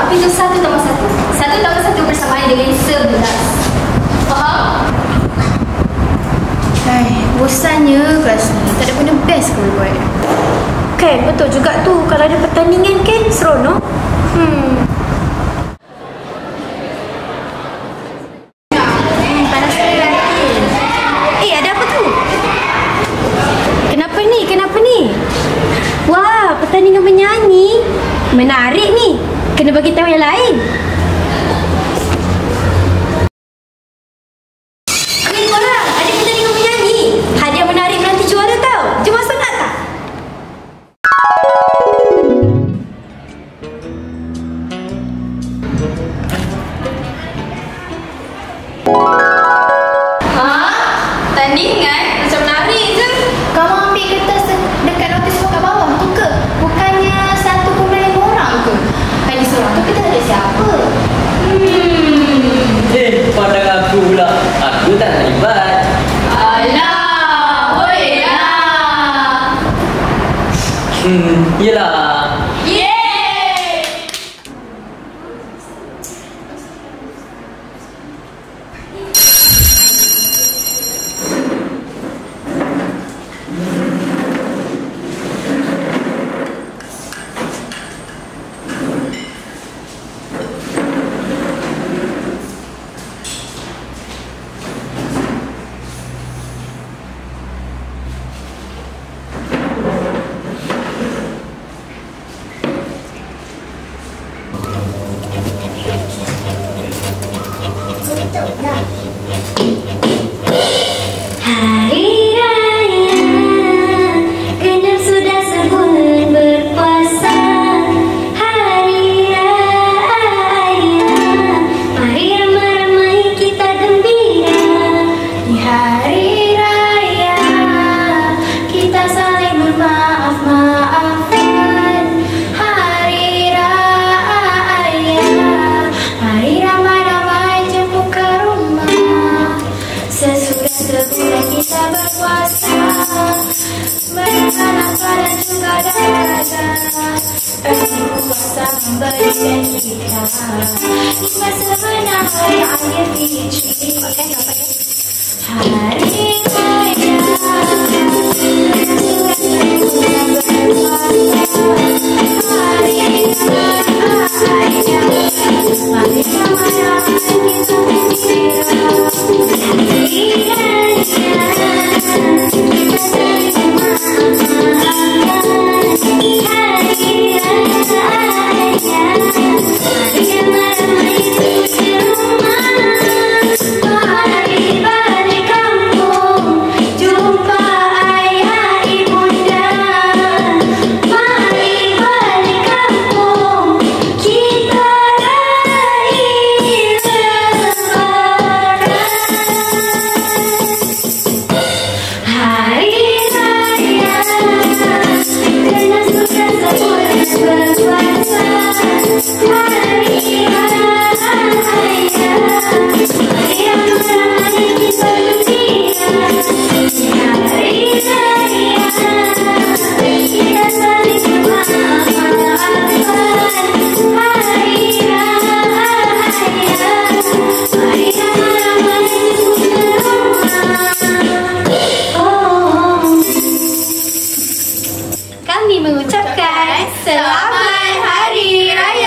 Apa itu 1 tambah 1? 1 tambah 1 bersamaan dengan 11. Faham? Bosannya kelas ni. Tak ada benda best ke buat? Kan, betul juga tu. Kalau ada pertandingan kan, seronok. Panas sekali lagi. Ada apa tu? Kenapa ni? Wah, pertandingan menyanyi. Menarik ni. Kena bagi tahu yang lain. Tandingan? Macam menari je. Kamu ambil kertas dekat notis kat bawah tu ke? Bukannya 1,5 orang ke? Lagi seorang tu kita ada siapa? Pandang aku pula. Aku tak terlibat. Alah, boleh lah. Yelah. Hari Raya, genap sudah sebulan berpuasa. Hari Raya, mari ramai-ramai kita gembira. Di hari Raya, kita saling bermaaf-maafan. Hari Raya, mari ramai-ramai jemput ke rumah. Sesudah sebulan kita berpuasa, berikan lapar dan juga dahaga. Kasih puasa memberikan kita hingga sebenar hari akhir fitri. Makan dapat ya? Hari Raya, sesudah berpuasa. Hari Raya, mari ramai-ramai kita gembira. Kami mengucapkan Selamat Hari Raya.